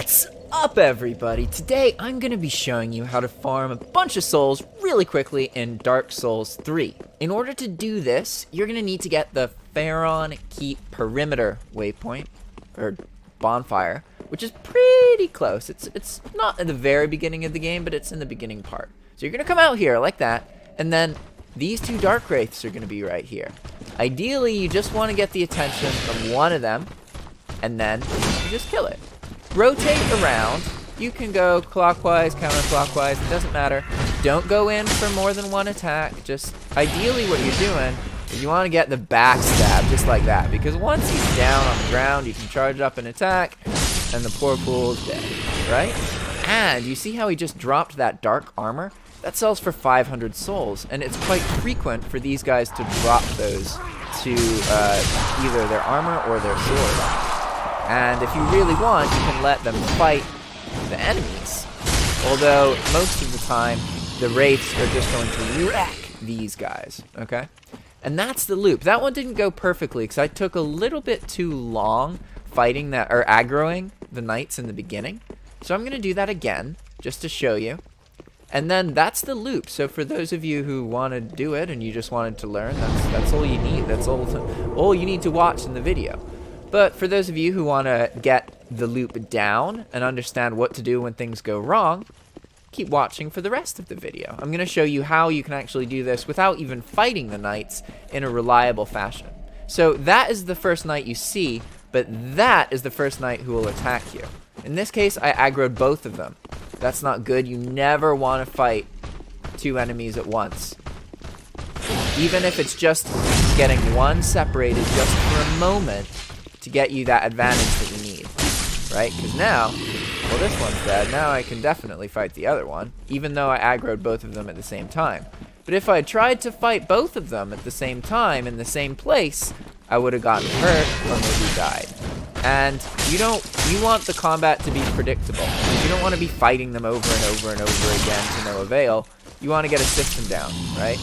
What's up, everybody? Today I'm going to be showing you how to farm a bunch of souls really quickly in Dark Souls 3. In order to do this, you're going to need to get the Faron Keep Perimeter waypoint, or bonfire, which is pretty close. It's not at the very beginning of the game, but it's in the beginning part. So you're going to come out here like that, and then these two Dark Wraiths are going to be right here. Ideally, you just want to get the attention of one of them, and then you just kill it. Rotate around. You can go clockwise, counterclockwise, it doesn't matter. Don't go in for more than one attack. Just ideally what you're doing is you want to get the backstab just like that, because once he's down on the ground, you can charge up an attack, and the poor fool's dead, right? And you see how he just dropped that dark armor? That sells for 500 souls, and it's quite frequent for these guys to drop those to either their armor or their sword. And if you really want, you can let them fight the enemies. Although, most of the time, the Wraiths are just going to wreck these guys, okay? And that's the loop. That one didn't go perfectly, because I took a little bit too long fighting that, or aggroing the Knights in the beginning. So I'm going to do that again, just to show you. And then that's the loop. So for those of you who want to do it, and you just wanted to learn, that's all you need. That's all you need to watch in the video. But for those of you who want to get the loop down and understand what to do when things go wrong, keep watching for the rest of the video. I'm going to show you how you can actually do this without even fighting the Knights in a reliable fashion. So that is the first Knight you see, but that is the first Knight who will attack you. In this case, I aggroed both of them. That's not good. You never want to fight two enemies at once. Even if it's just getting one separated just for a moment, to get you that advantage that you need, right? Because now, well, this one's dead. Now I can definitely fight the other one, even though I aggroed both of them at the same time. But if I tried to fight both of them at the same time in the same place, I would have gotten hurt or maybe died. And you want the combat to be predictable. You don't want to be fighting them over and over and over again to no avail. You want to get a system down, right?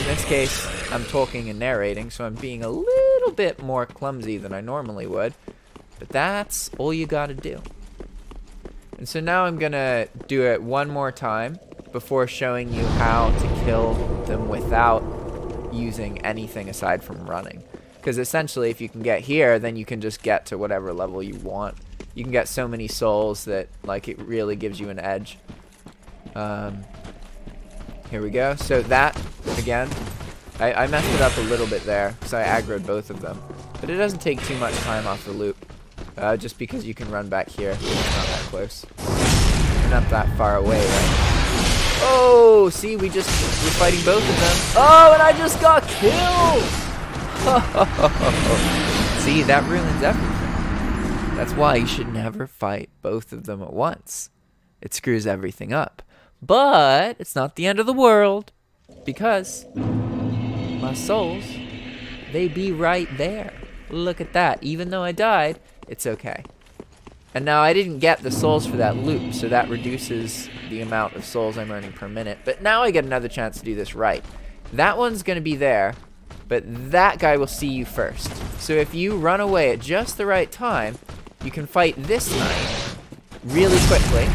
In this case, I'm talking and narrating, so I'm being a little bit more clumsy than I normally would. But that's all you gotta do. And so now I'm gonna do it one more time before showing you how to kill them without using anything aside from running. Because essentially, if you can get here, then you can just get to whatever level you want. You can get so many souls that, like, it really gives you an edge. Here we go. So that, again, I messed it up a little bit there, because I aggroed both of them. But it doesn't take too much time off the loop, just because you can run back here. It's not that close. You're not that far away, right? Oh, see, we're fighting both of them. Oh, and I just got killed! See, that ruins everything. That's why you should never fight both of them at once. It screws everything up. But it's not the end of the world, because my souls, they be right there. Look at that. Even though I died, it's okay. And now I didn't get the souls for that loop, so that reduces the amount of souls I'm earning per minute. But now I get another chance to do this right. That one's going to be there, but that guy will see you first. So if you run away at just the right time, you can fight this Knight really quickly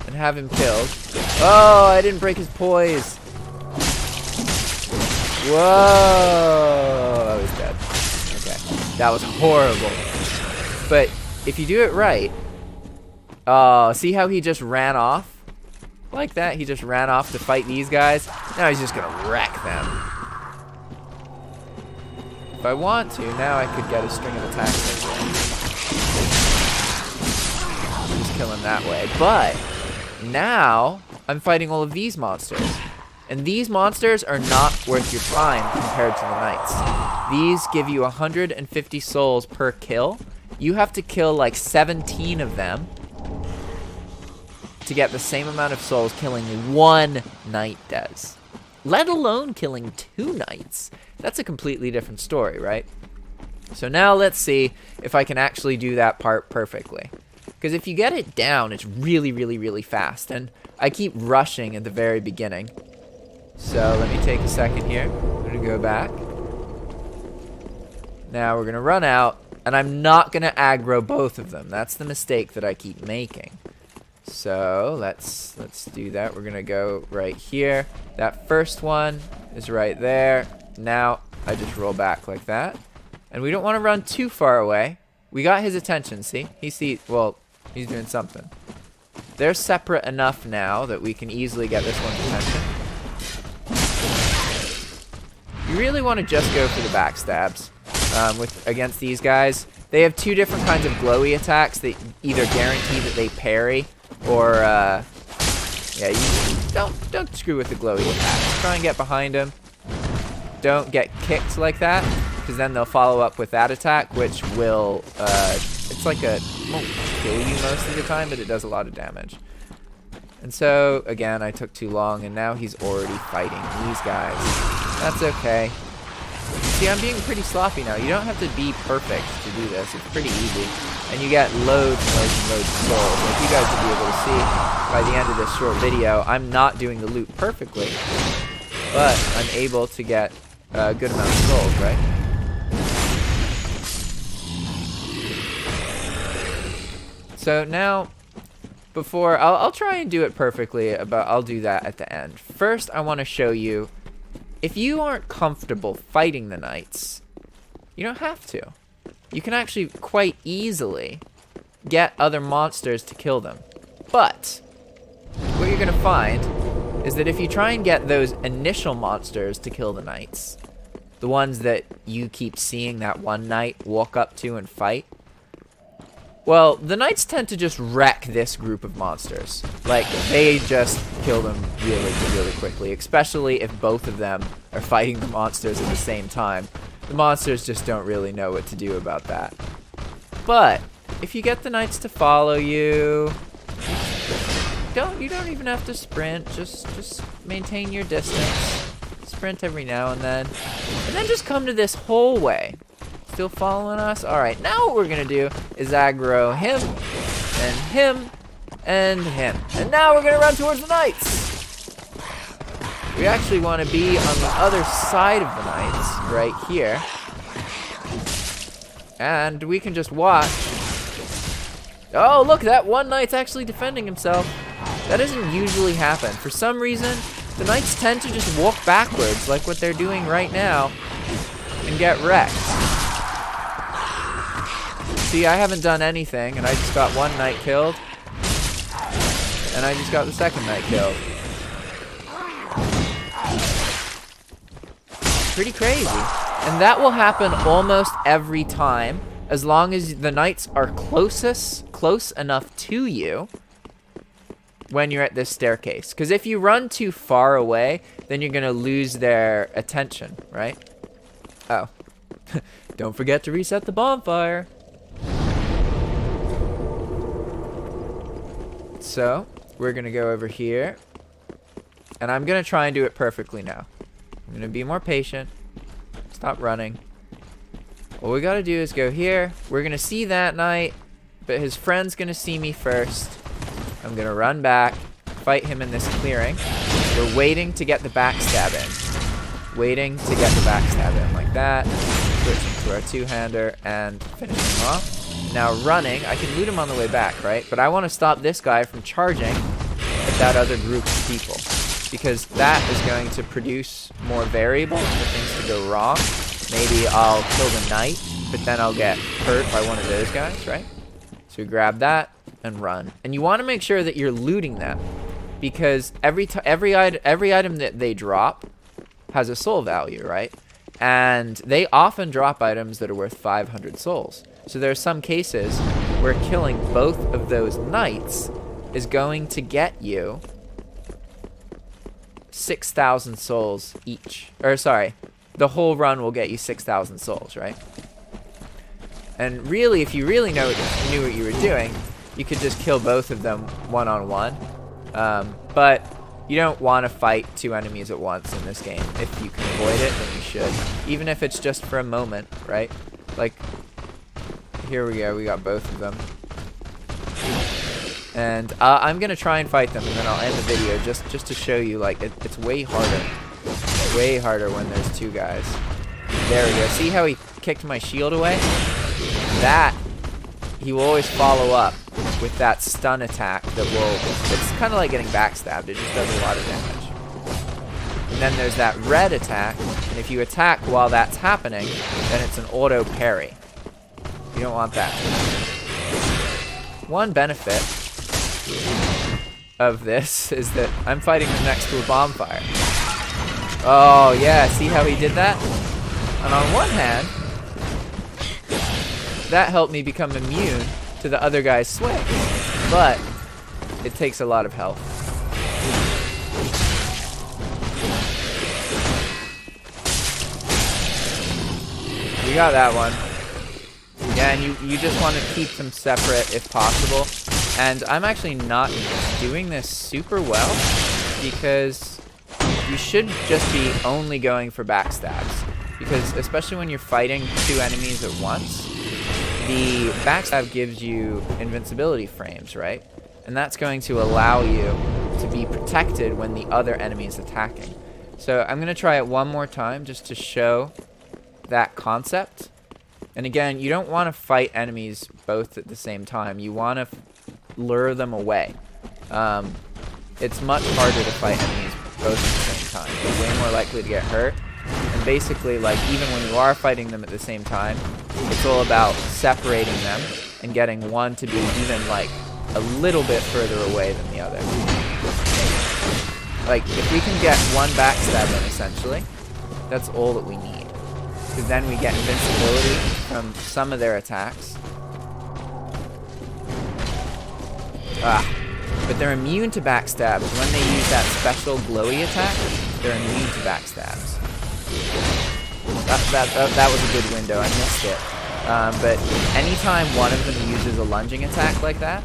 and have him killed. Oh, I didn't break his poise. Whoa, I was dead. Okay, that was horrible. But if you do it right, oh, see how he just ran off? Like that, he just ran off to fight these guys. Now he's just gonna wreck them. If I want to, now I could get a string of attacks. Just kill him that way. But now I'm fighting all of these monsters. And these monsters are not worth your time compared to the Knights. These give you 150 souls per kill. You have to kill like 17 of them to get the same amount of souls killing one Knight does. Let alone killing two Knights. That's a completely different story, right? So now let's see if I can actually do that part perfectly. Because if you get it down, it's really, really, really fast. And I keep rushing at the very beginning. So let me take a second here. I'm going to go back. Now we're going to run out. And I'm not going to aggro both of them. That's the mistake that I keep making. So let's do that. We're going to go right here. That first one is right there. Now I just roll back like that. And we don't want to run too far away. We got his attention, see? Well, he's doing something. They're separate enough now that we can easily get this one's attention. You really want to just go for the backstabs against these guys. They have two different kinds of glowy attacks that either guarantee that they parry or yeah, you don't screw with the glowy attacks. Try and get behind them. Don't get kicked like that, because then they'll follow up with that attack, which will it's like won't kill you most of the time, but it does a lot of damage. And so again, I took too long, and now he's already fighting these guys. That's okay. See, I'm being pretty sloppy now. You don't have to be perfect to do this. It's pretty easy. And you get loads and loads and loads of souls. Like you guys will be able to see by the end of this short video, I'm not doing the loot perfectly, but I'm able to get a good amount of souls, right? So now, before, I'll try and do it perfectly, but I'll do that at the end. First, I want to show you, if you aren't comfortable fighting the knights, you don't have to. You can actually quite easily get other monsters to kill them. But what you're going to find is that if you try and get those initial monsters to kill the knights, the ones that you keep seeing that one knight walk up to and fight, well, the knights tend to just wreck this group of monsters. Like, they just kill them really, really quickly, especially if both of them are fighting the monsters at the same time. The monsters just don't really know what to do about that. But if you get the knights to follow you, you don't even have to sprint. Just maintain your distance. Sprint every now and then just come to this hallway. Still following us? Alright, now what we're gonna do is aggro him, and him, and him. And now we're gonna run towards the knights. We actually want to be on the other side of the knights, right here. And we can just watch. Oh, look, that one knight's actually defending himself. That doesn't usually happen. For some reason, the knights tend to just walk backwards, like what they're doing right now, and get wrecked. See, I haven't done anything, and I just got one knight killed. And I just got the second knight killed. Pretty crazy. And that will happen almost every time, as long as the knights are close enough to you when you're at this staircase. Because if you run too far away, then you're going to lose their attention, right? Oh. Don't forget to reset the bonfire. So, we're going to go over here. And I'm going to try and do it perfectly now. I'm going to be more patient. Stop running. All we got to do is go here. We're going to see that knight, but his friend's going to see me first. I'm going to run back, fight him in this clearing. We're waiting to get the backstab in. Waiting to get the backstab in like that. Switching to our two-hander and finishing him off. Now running, I can loot him on the way back, right? But I want to stop this guy from charging at that other group of people, because that is going to produce more variables for things to go wrong. Maybe I'll kill the knight, but then I'll get hurt by one of those guys, right? So we grab that and run. And you want to make sure that you're looting them, because every item that they drop has a soul value, right? And they often drop items that are worth 500 souls. So there are some cases where killing both of those knights is going to get you 6,000 souls each. Or sorry, the whole run will get you 6,000 souls, right? And really, if you really knew what you were doing, you could just kill both of them one-on-one. But you don't want to fight two enemies at once in this game. If you can avoid it, then you should. Even if it's just for a moment, right? Like, here we go, we got both of them. And I'm going to try and fight them, and then I'll end the video just to show you, like, it's way harder. Way harder when there's two guys. There we go. See how he kicked my shield away? that he will always follow up with that stun attack that it's kind of like getting backstabbed. It just does a lot of damage. And then there's that red attack, and if you attack while that's happening, then it's an auto parry. You don't want that. One benefit of this is that I'm fighting him next to a bonfire. Oh yeah, see how he did that? And on one hand, that helped me become immune to the other guy's swing, but it takes a lot of health. We got that one. Yeah, and you just want to keep them separate if possible. And I'm actually not doing this super well because you should just be only going for backstabs. Because especially when you're fighting two enemies at once, the backstab gives you invincibility frames, right? And that's going to allow you to be protected when the other enemy is attacking. So I'm going to try it one more time just to show that concept. And again, you don't want to fight enemies both at the same time. You want to lure them away. It's much harder to fight enemies both at the same time. You're way more likely to get hurt. And basically, like, even when you are fighting them at the same time, it's all about separating them and getting one to be even, like, a little bit further away than the other. Like, if we can get one backstab in, essentially, that's all that we need. Because then we get invincibility from some of their attacks. But they're immune to backstabs. When they use that special glowy attack, they're immune to backstabs. That was a good window. I missed it. But anytime one of them uses a lunging attack like that,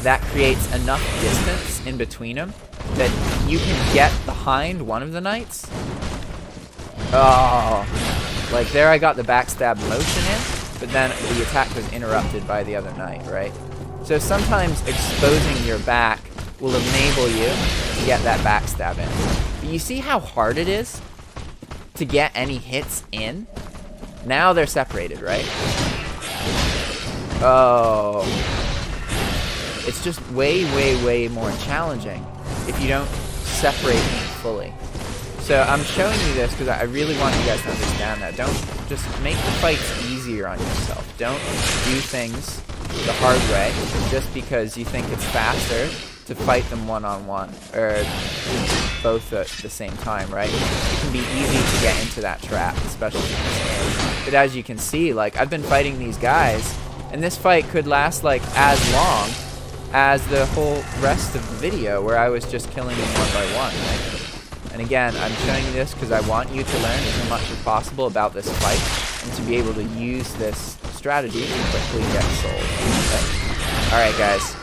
that creates enough distance in between them that you can get behind one of the knights. Oh, like there I got the backstab motion in, but then the attack was interrupted by the other knight, right? So sometimes exposing your back will enable you to get that backstab in. But you see how hard it is to get any hits in? Now they're separated, right? Oh. It's just way, way, way more challenging if you don't separate them fully. So I'm showing you this because I really want you guys to understand that. Don't just make the fights easier on yourself. Don't do things the hard way just because you think it's faster to fight them one-on-one or both at the same time, right? It can be easy to get into that trap, especially in this game. But as you can see, like, I've been fighting these guys, and this fight could last like as long as the whole rest of the video where I was just killing them one by one, right? And again, I'm showing you this because I want you to learn as much as possible about this fight and to be able to use this strategy to quickly get souls. Okay? Alright guys,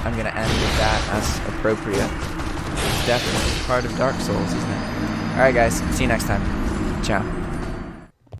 I'm going to end with that as appropriate. It's definitely part of Dark Souls, isn't it? Alright guys, see you next time. Ciao.